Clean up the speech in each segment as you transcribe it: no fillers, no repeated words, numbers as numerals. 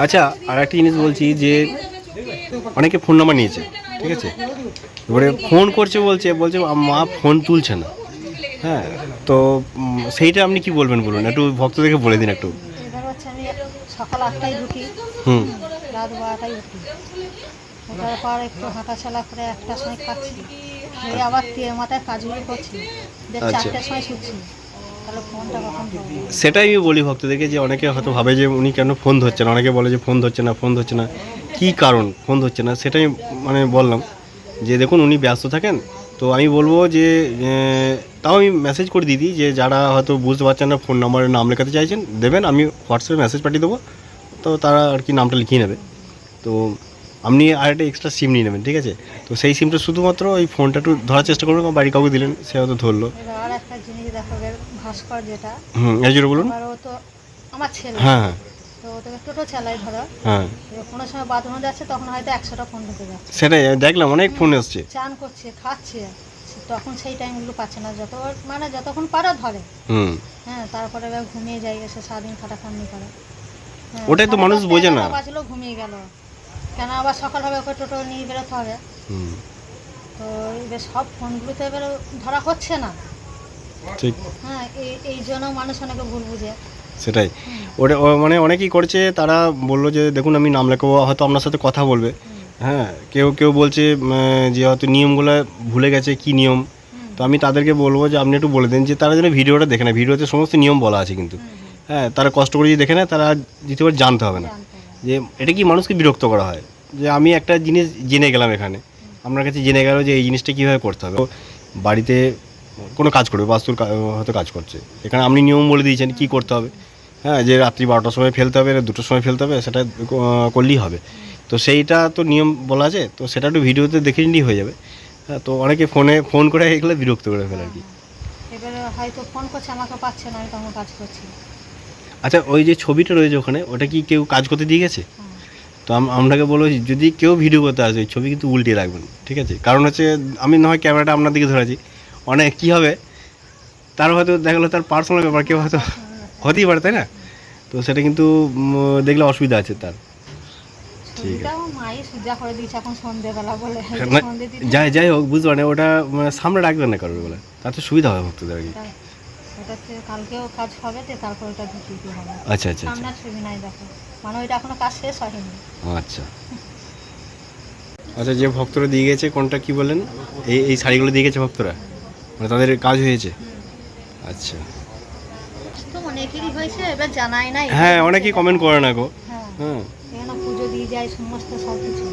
আচ্ছা, আর একটা জিনিস বলছি যে অনেকে ফোন নাম্বার নিয়েছে, ঠিক আছে, এবারে ফোন করছে বলছে মা ফোন তুলছে না। হ্যাঁ, তো সেইটা আপনি কি বলবেন বলুন, একটু ভক্তদেরকে বলে দিন একটু। এবার হচ্ছে আমি সকাল 8টায় ঢুকি, হুম। রাত 12টায় উঠি। ওঠার পর একটু হাঁটাচলা করে 1টার সময় খাচ্ছি, খেয়ে আবার মাথায় কাজগুলো করছি, দেখ আচ্ছা, 4টার সময় শুচ্ছি। তাহলে ফোনটা কখন ধরবো? সেটাই আমি বলি ভক্তদেরকে, যে অনেকে হয়তো ভাবে যে উনি কেন ফোন ধরছেন, অনেকে বলে যে ফোন ধরছে না, ফোন ধরছে না, কী কারণ ফোন ধরছে না, সেটাই মানে বললাম যে দেখুন উনি ব্যস্ত থাকেন। তো আমি বলবো যে তাও আমি মেসেজ করে দিই যে যারা হয়তো বুঝতে পারছেন না, ফোন নাম্বারের নাম লেখাতে চাইছেন দেবেন, আমি হোয়াটসঅ্যাপে মেসেজ পাঠিয়ে দেবো, তো তারা আর কি নামটা লিখিয়ে নেবে। তো আপনি আর একটা এক্সট্রা সিম নিয়ে নেবেন, ঠিক আছে। তো সেই সিমটা শুধুমাত্র ওই ফোনটা একটু ধরার চেষ্টা করবেন, বা বাড়ি কাউকে দিলেন, সে হয়তো ধরলো। এবার আর একটা জিনিস দেখো, ভাস্কর যেটা, হুম, এই জন্য বলুন। এবার ও তো আমার ছেলে, হ্যাঁ, হ্যাঁ, তো ও তো টোটো চালায় ধরো। হ্যাঁ, এবার কোনো সময় বাথরুমে যাচ্ছে, তখন হয়তো 100টা ফোন ঢুকে যাচ্ছে। সেটাই দেখলাম, অনেক ফোন এসছে। চান করছে, খাচ্ছে, তখন সেই টাইমগুলো পাচ্ছে না, মানে যতক্ষণ পারো ধরে। হুম, হ্যাঁ, তারপরে এবার ঘুমিয়ে যাই, এসে সারাদিন খাটাখাটনি করে। হ্যাঁ, ওটাই তো মানুষ 10:30 বোঝে না। 11টা বাজলেও ঘুমিয়ে গেল, কেন আবার সকাল হবে, ওকে টোটো নিয়ে বেরোতে হবে। হুম, তো এবার সব ফোনগুলোতে এবার ধরা হচ্ছে না। ঠিক, হ্যাঁ, এই জন্য মানুষ অনেকে ভুল বুঝে। সেটাই। হুম, ওটা মানে অনেকেই করছে, তারা বললো যে দেখুন আমি নাম লেখাবো, হয়তো আপনার সাথে কথা বলবে। হুম, হ্যাঁ, কেউ কেউ বলছে যে হয়তো নিয়মগুলো ভুলে গেছে, কি নিয়ম। হুম, তো আমি তাদেরকে বলবো যে আপনি একটু বলে দিন যে তারা যেন ভিডিওটা দেখে নেয়, ভিডিওতে সমস্ত নিয়ম বলা আছে কিন্তু। হুম, হুম, হ্যাঁ, তারা কষ্ট করে যদি দেখে নেয়, তারা দ্বিতীয়বার জানতে হবে না জানতে হবে। যে এটা কি মানুষকে বিরক্ত করা হয়, যে আমি একটা জিনিস জেনে গেলাম এখানে, আপনার কাছে জেনে গেল যে এই জিনিসটা কীভাবে করতে হবে। তো বাড়িতে কোনো কাজ করবে, বাস্তুর হয়তো কাজ করছে, এখানে আপনি নিয়ম বলে দিয়েছেন কী করতে হবে। হ্যাঁ, যে রাত্রি 12টার সময় ফেলতে হবে, 2টোর সময় ফেলতে হবে, সেটা করলেই হবে। তো সেইটা তো নিয়ম বলা আছে, তো সেটা একটু ভিডিওতে দেখে নিলেই হয়ে যাবে। হ্যাঁ, তো অনেকে ফোন করে এগুলো বিরক্ত করে ফেলে আর হ্যাঁ, কি। হ্যাঁ, এবারে হয়তো ফোন করছে, আমাকে পাচ্ছে না, আমি তখন কাজ করছি। আচ্ছা, ওই যে ছবিটা রয়েছে ওখানে, ওটা কি কেউ কাজ করতে দিয়ে গেছে? হ্যাঁ, তো আপনাকে বলবো যে যদি কেউ ভিডিও করতে আসে, ওই ছবি কিন্তু উল্টিয়ে রাখবেন, ঠিক আছে। কারণ হচ্ছে আমি না হয় ক্যামেরাটা আপনার দিকে ধরেছি, অনেক কী হবে, তার হয়তো দেখা গেলো তার পার্সোনাল ব্যাপার, কেউ হয়তো হতেই পারে, তাই না। তো সেটা কিন্তু দেখলে অসুবিধা আছে তার। ঠিক আছে, ছবিটাও মাই সুজা করে দিয়েছে এখন সন্ধেবেলা বলে, না, সন্ধে দিতে যাই হোক, বুঝতে পারেন, ওটা সামনে রাখবেন না কারোর বলে, তাতে সুবিধা হবে ভক্তদের আর কি। ওটা ওটাতে কালকেও কাজ হবে, তো তারপর ওটা ঢুকিয়ে হবে। আচ্ছা, আচ্ছা, আচ্ছা, সামনের ছবি নাই দেখো, মানে ওইটা এখনো কাজ শেষ হয়নি। আচ্ছা। আচ্ছা, যে ভক্তরা দিয়ে গেছে, কোনটা কি বললেন, এই শাড়িগুলো দিয়ে গেছে ভক্তরা, মানে তাদের কাজ হয়েছে। আচ্ছা, তো অনেকেরই হয়েছে, এবার জানাই না, হ্যাঁ, অনেকেই কমেন্ট করে না গো। হ্যাঁ, হ্যাঁ, এখানে পুজো দিয়ে যায় সমস্ত সব কিছু।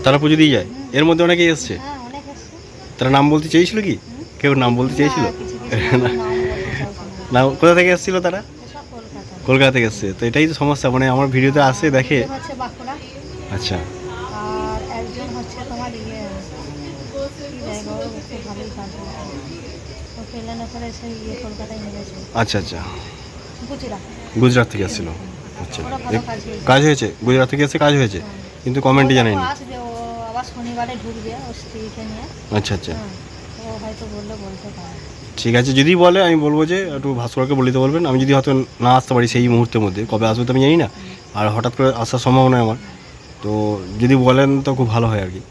তারা পুজো দিয়ে যায়, এর মধ্যে অনেকেই এসছে। হ্যাঁ, অনেক এসছে। তারা নাম বলতে চেয়েছিল কি? কেউ নাম বলতে চেয়েছিল? না, কিছু কিছু মানুষ নাম বলতে চাইছে না, না। কোথা থেকে এসেছিল তারা? এসব কলকাতা। কলকাতা থেকে এসছে, তো এটাই তো সমস্যা, মানে আমার ভিডিওতে আসে দেখে। একজন হচ্ছে বাঁকুড়া, আচ্ছা, আর একজন হচ্ছে তোমার কি জায়গা, ও খুব ভালোই কাজ করে। ও প্লেনে করে এসে কলকাতায় নিয়ে গেছে, আচ্ছা, আচ্ছা, গুজরাট। গুজরাট থেকে এসেছিল। আচ্ছা, ওরা ভালো কাজ হয়েছে। কাজ হয়েছে, গুজরাট থেকে এসে কাজ হয়েছে, হ্যাঁ, কিন্তু কমেন্টে ও জানায়নি। আসবে, ও আবার শনিবারে ঢুকবে ওর স্ত্রীকে নিয়ে। আচ্ছা, আচ্ছা, হ্যাঁ, ও হয়তো বললে বলতে পারে। ঠিক আছে, যদি বলে আমি বলবো যে একটু ভাস্করকে বলে দিতে বলবেন, আমি যদি হয়তো না আসতে পারি সেই মুহূর্তের মধ্যে, কবে আসবে তো আমি জানি না, আর হঠাৎ করে আসার সম্ভাবনা আমার, তো যদি বলেন তো খুব ভালো হয় আর কি।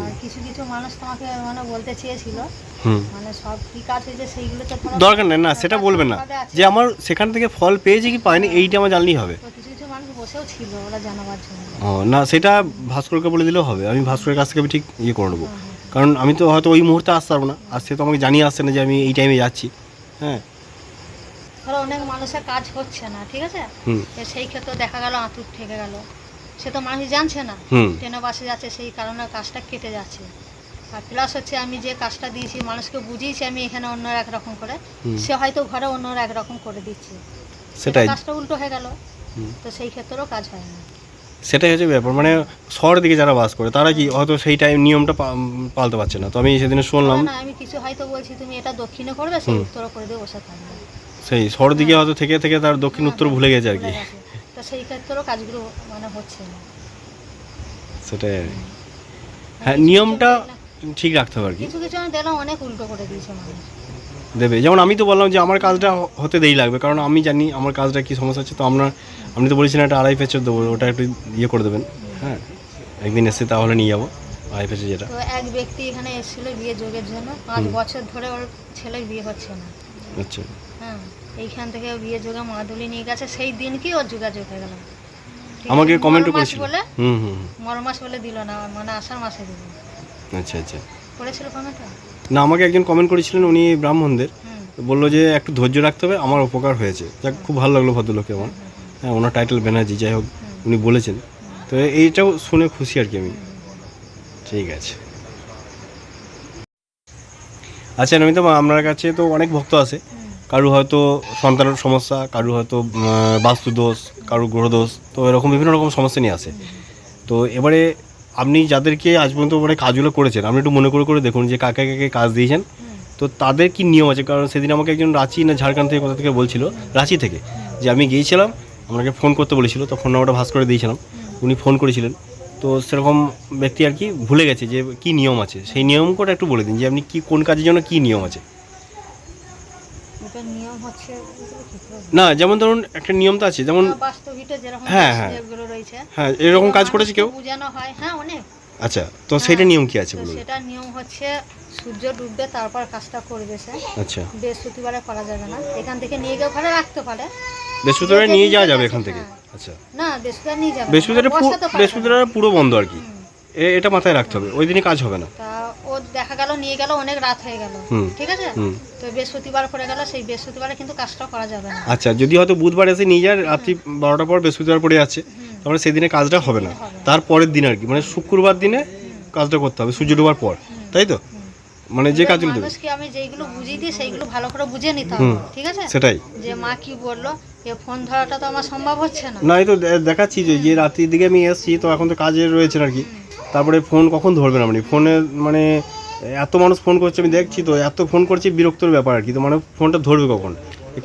আর কিছু কিছু মানুষ তোমাকে মানে বলতে চেয়েছিল, হুম, মানে সব কি কাজ হয়েছে সেইগুলো তো ধরো দরকার নেই, না সেটা বলবেন না, কাজে আছে। যে আমার সেখান থেকে ফল পেয়েছি কি পাইনি এইটা আমার জানলেই হবে। তো কিছু কিছু মানুষ বসেও ছিল ওরা জানাবার জন্য। ও না, সেটা ভাস্করকে বলে দিলেও হবে, আমি ভাস্করের কাছ থেকে আমি ঠিক ইয়ে করে নেবো। হ্যাঁ, হ্যাঁ, কারণ আমি তো হয়তো ওই মুহূর্তে আসতে পারবো না, আর সে তো আমাকে জানিয়ে আসছে না যে আমি এই টাইমে যাচ্ছি। হ্যাঁ, ধরো অনেক মানুষের কাজ হচ্ছে না, ঠিক আছে, হুম, তো সেই ক্ষেত্রে দেখা গেল আঁতুর থেকে গেল, সে তো মানুষ জানছে না, হুম, ট্রেনে বাসে যাচ্ছে, সেই কারণে কাজটা কেটে যাচ্ছে। আর প্লাস হচ্ছে আমি যে কাজটা দিয়েছি মানুষকে বুঝিয়েছি আমি এখানে অন্য একরকম করে, হুম, সে হয়তো ঘরে অন্য একরকম করে দিচ্ছে, সেটা সেটাই। কাজটা উল্টো হয়ে গেল, হুম, তো সেই ক্ষেত্রেও কাজ হয় না। সেটাই হচ্ছে ব্যাপার, মানে শহরের দিকে যারা বাস করে তারা কি হয়তো সেই টাইম নিয়মটা পালতে পারছে না, তো আমি সেদিনে শুনলাম। না, আমি কিছু হয়তো বলছি তুমি এটা দক্ষিণে করবে, সেই হুম, উত্তরও করে দিয়ে বসে থাকবে। সেই শহরের দিকে হয়তো থেকে থেকে তার দক্ষিণ হ্যাঁ, উত্তর হ্যাঁ, ভুলে গেছে আর ভুলে কি। গেছে। তো সেই ক্ষেত্রেও কাজগুলো মানে হচ্ছে না। সেটাই আর কি। আর হ্যাঁ, কিছু কিছু নিয়মটা দেখলাম- ঠিক রাখতে হবে আর কি। কিছু কিছু আমি দেখলাম অনেক উল্টো করে দিয়েছে মানুষ। দেবে। যেমন আমি তো বললাম যে আমার কাজটা হতে দেরি লাগবে, কারণ আমি জানি আমার কাজটা কী সমস্যা হচ্ছে। তো আপনি তো বলেছিলেন একটা 2.5 পেচের দেবো, ওটা একটু ইয়ে করে দেবেন। হ্যাঁ, একদিন এসে তাহলে নিয়ে যাবো 2.5 পেচের যেটা। তো এক ব্যক্তি এখানে এসেছিল বিয়ে যোগের জন্য, 5 বছর ধরে ওর ছেলের বিয়ে হচ্ছে না। আচ্ছা, হ্যাঁ, এইখান থেকে বিয়ে যোগে মাদুলি নিয়ে গেছে, সেই দিনকেই ওর যোগাযোগ হয়ে গেল। ঠিক আছে? আমাকে কমেন্টও মর মাস করেছিল। বলে হুম। মর মাস বলে দিল না, মানে আষাঢ় মাসে দিল। আচ্ছা। করেছিল কমেন্টটা? না, আমাকে একজন কমেন্ট করেছিলেন, উনি ব্রাহ্মণদের, হুম। বললো যে একটু ধৈর্য রাখতে হবে, আমার উপকার হয়েছে। যাক, খুব ভালো লাগলো ভদ্রলোককে আমার। হ্যাঁ, ওনার টাইটেল ব্যানার্জি, যাই হোক উনি বলেছেন। তো এইটাও শুনে খুশি আর কি আমি। ঠিক আছে। আচ্ছা নমিতা মা, আপনার কাছে তো অনেক ভক্ত আছে, কারো হয়তো সন্তানের সমস্যা, কারো হয়তো বাস্তু দোষ, কারো গ্রহ দোষ, তো এরকম বিভিন্ন রকম সমস্যা নিয়ে আসে। তো এবারে আপনি যাদেরকে আজ পর্যন্ত মানে কাজগুলো করেছেন, আপনি একটু মনে করে দেখুন যে কাকে কাকে কাজ দিয়েছেন, তো তাদের কি নিয়ম আছে। কারণ সেদিন আমাকে একজন রাঁচি না ঝাড়খণ্ড থেকে কোথা থেকে বলছিল, রাঁচি থেকে, যে আমি গিয়েছিলাম, আমাকে ফোন করতে বলেছিল, তো ফোন নাম্বারটা ভাস করে দিয়েছিলাম, উনি ফোন করেছিলেন। তো সেরকম ব্যক্তি আর কি ভুলে গেছে যে কি নিয়ম আছে, সেই নিয়ম করে একটু বলে দিন যে আপনি কি কোন কাজের জন্য কি নিয়ম আছে। এটা নিয়ম হচ্ছে এগুলো কি করে? না, যেমন ধরুন একটা নিয়ম তো আছে, যেমন বাস্তবিতে যেরকম হ্যাঁ, হ্যাঁ। যেগুলো রয়েছে, হ্যাঁ, এরকম কাজ করেছে কেউ। বোঝানো হয়, হ্যাঁ অনেক। আচ্ছা, তো সেইটা নিয়ম কি আছে তো বলুন। সেটা নিয়ম হচ্ছে সূর্য ডুববে তারপর কাজটা করবে সে। আচ্ছা, বৃহস্পতিবারে করা যাবে না, এখান থেকে নিয়ে গিয়ে ঘরে রাখতে পারে। বৃহস্পতিবারে যে নিয়ে যাওয়া দিনটা যাবে যাচ্ছে, এখান থেকে। হ্যাঁ। আচ্ছা, না, বৃহস্পতিবার নিয়ে যাবে না, বৃহস্পতিবারে বসাতে পারবে না। বৃহস্পতিবারে পুরো বন্ধ আর কি। হুম। এটা মাথায় রাখতে হবে, ওই দিনই কাজ হবে না। তা ও দেখা গেল নিয়ে গেল, অনেক রাত হয়ে গেল, হুম। ঠিক আছে। হুম। তো বৃহস্পতিবার করে গেল, সেই বৃহস্পতিবারে কিন্তু কাজটা করা যাবে না। আচ্ছা, যদি হয়তো বুধবার এসে নিয়ে যায়, রাত্রি 12টার পর বৃহস্পতিবার পড়ে যাচ্ছে, তারপরে সেদিনে কাজটা হবে না। তারপরের দিন আর কি, মানে শুক্রবার দিনে কাজটা করতে হবে, সূর্য ডোবার পর, তাই তো? মানে যে এবার কাজগুলো দেবে মানুষকে আমি যেইগুলো বুঝিয়ে দিই সেইগুলো ভালো করে বুঝে নিতে হবে, ঠিক আছে। সেটাই। যে মা কি বললো, এ ফোন ধরাটা তো আমার সম্ভব হচ্ছে না। না, এই তো দেখাচ্ছি যে রাত্রির দিকে আমি এসেছি, তো এখন তো কাজে রয়েছেন আর কি। তারপরে ফোন কখন ধরবেন আপনি? ফোনে মানে এত মানুষ ফোন করছে, আমি দেখছি তো এত ফোন করছি, বিরক্তর ব্যাপার আর কি। তো মানে ফোনটা ধরবে কখন?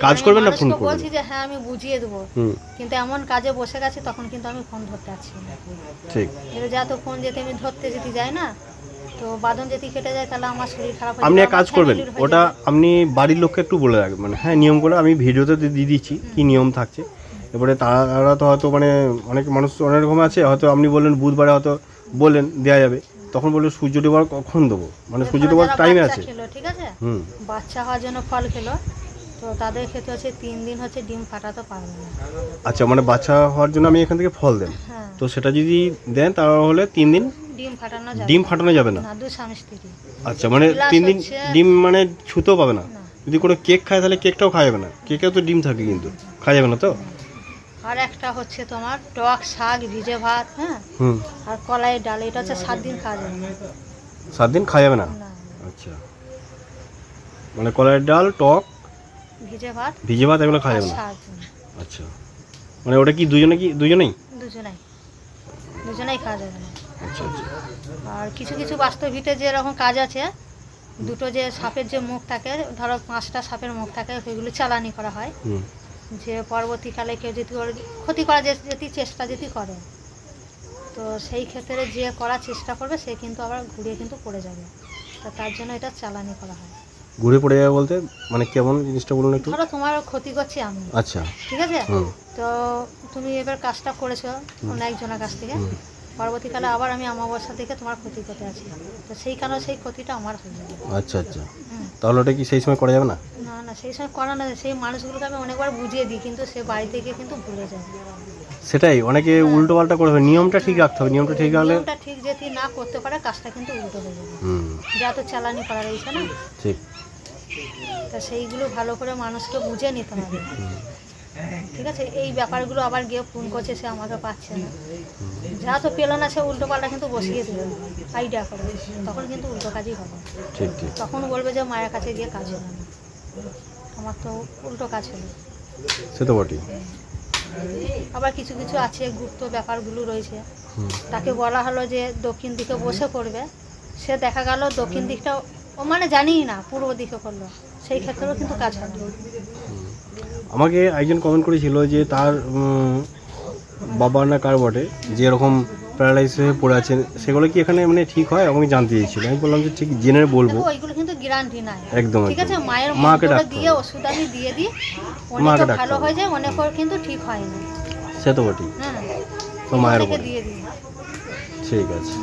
কাজ আমি করবেন না ফোন মানুষকে করবেন? বলছি যে হ্যাঁ আমি বুঝিয়ে দেবো, কিন্তু এমন কাজে বসে গেছি তখন কিন্তু আমি ফোন ধরতে পারছি না। ঠিক। এবার যা তো ফোন যেতে আমি ধরতে যেতে যাই না, তো বাদন যদি কেটে যায় তাহলে আমার শরীর খারাপ হয়ে আপনি যাবে, এক কাজ আমার করবেন, family-র হয়ে ওটা যাবে। আপনি বাড়ির লোককে একটু বলে রাখবেন, মানে হ্যাঁ নিয়মগুলো আমি ভিডিওতে দিয়ে দিচ্ছি কি নিয়ম থাকছে। এবারে তারা তো হয়তো মানে অনেক মানুষ অনেক রকম আছে, হয়তো আপনি বললেন বুধবারে হয়তো বললেন দেওয়া যাবে, তখন বললেন সূর্য ডোবার কখন দেবো, মানে সূর্য এরপরে ডোবার যারা টাইমে বাচ্চা আছে। খেলো, ঠিক আছে, হুম। বাচ্চা হওয়ার জন্য ফল খেলো, তো তাদের ক্ষেত্রে হচ্ছে 3 দিন হচ্ছে ডিম ফাটাতে পারবে না। আচ্ছা, মানে বাচ্চা হওয়ার জন্য আমি এখান থেকে ফল দেন, হ্যাঁ, তো সেটা যদি দেন তাহলে 3 দিন ডিম ফাটানো যাবে ডিম না। ফাটানো যাবে না। না, 2 স্বামী স্ত্রী। আচ্ছা, মানে Plus 3 দিন হচ্ছে- ডিম মানে ছুতেও পাবে না। না। যদি কোনো কেক খায় তাহলে কেকটাও খাওয়া যাবে না, কেকেও তো ডিম থাকে কিন্তু খাওয়া যাবে না তো। আর একটা হচ্ছে তোমার টক শাক, ভিজে ভাত, হ্যাঁ, হুম। আর কলাইয়ের ডাল, এটা হচ্ছে 7 দিন খাওয়া যাবে না। 7 দিন খাওয়া যাবে না। না, আচ্ছা, মানে কলাইয়ের ডাল, টক, ভিজে ভাত ভিজে ভাত এগুলো খাওয়া আর যাবে না। শাক, আচ্ছা, মানে ওটা কি দুজনেই? দুজনেই খাওয়া যাবে না। আচ্ছা। আর কিছু কিছু বাস্তবিতে যে এরকম কাজ আছে, দুটো যে সাপের যে মুখ থাকে, ধরো 5টা সাপের মুখ থাকে, সেগুলো চালানি করা হয়। হুম। যে পরবর্তীকালে কেউ যদি ওর ক্ষতি করা যদি চেষ্টা যদি করে, তো সেই ক্ষেত্রে যে করার চেষ্টা করবে সে কিন্তু আবার ঘুরিয়ে কিন্তু পড়ে যাবে। তো তার জন্য এটা চালানি করা হয়। ঘুরে পড়ে যাবে বলতে মানে কেমন জিনিসটা বলুন একটু। ধরো তোমার ক্ষতি করছি আমি, আচ্ছা। ঠিক আছে, হুম। তো তুমি এবার কাজটা করেছো অন্য একজনের কাছ থেকে, পরবর্তীকালে আবার আমি অমাবস্যা থেকে তোমার ক্ষতি করতে আছি, তো সেই কারণে সেই ক্ষতিটা আমার হয়ে যাবে। আচ্ছা। হুম। তাহলে ওটা কি সেই সময় করা যাবে না? না, সেই সময় করা না, সেই মানুষগুলোকে আমি অনেকবার বুঝিয়ে দিই, কিন্তু সে বাড়িতে গিয়ে কিন্তু ভুলে যায়। সেটাই, অনেকে উল্টো পাল্টা করে, নিয়মটা ঠিক রাখতে হবে, নিয়মটা ঠিক রাখলে। নিয়মটা ঠিক যদি না করতে পারে কাজটা কিন্তু উল্টো হয়ে যাবে। হুম। যা তো চালানি করা রয়েছে না, ঠিক। তা সেইগুলো ভালো করে মানুষকে বুঝে নিতে হবে, ঠিক আছে। এই ব্যাপারগুলো আবার গিয়ে ফোন করছে, সে আমাকে পাচ্ছে না, যা তো পেল না সে উল্টো পাল্টা কিন্তু বসিয়ে দেবে আইডিয়া করে, তখন কিন্তু উল্টো কাজই হবে। ঠিক। তখন বলবে যে মায়ের কাছে গিয়ে কাজ হবে না, আমার তো উল্টো কাজ হলো। সে তো বটেই। আবার কিছু কিছু আছে গুপ্ত ব্যাপারগুলো রয়েছে, তাকে বলা হলো যে দক্ষিণ দিকে বসে পড়বে, সে দেখা গেল দক্ষিণ দিকটা ও মানে জানিই না, পূর্ব দিকে করলো, সেই ক্ষেত্রেও কিন্তু কাজ হবে। আমাকে একজন কমেন্ট করেছিল যে তার বাবা না কার বটে যে এরকম প্যারালাইসিস হয়ে পড়ে আছেন, সেগুলো কি এখানে মানে ঠিক হয়? আমাকে জানতে চেয়েছিল। আমি বললাম যে ঠিক জেনে বলবো। দেখো, ওইগুলো কিন্তু গ্যারান্টি নাই। একদম ঠিক আছে, একদম। মায়ের মাকে মন্ত্রটা ডাকতে দিয়ে হবে। ওষুধ আমি দিয়ে দিই, মাকে অনেকে ডাকতে ভালো হবে। হয়ে যায়, অনেকের কিন্তু ঠিক হয় না। সে তো বটি। হ্যাঁ, তো মায়ের অনেকে উপরে। দিয়ে দিই। ঠিক আছে।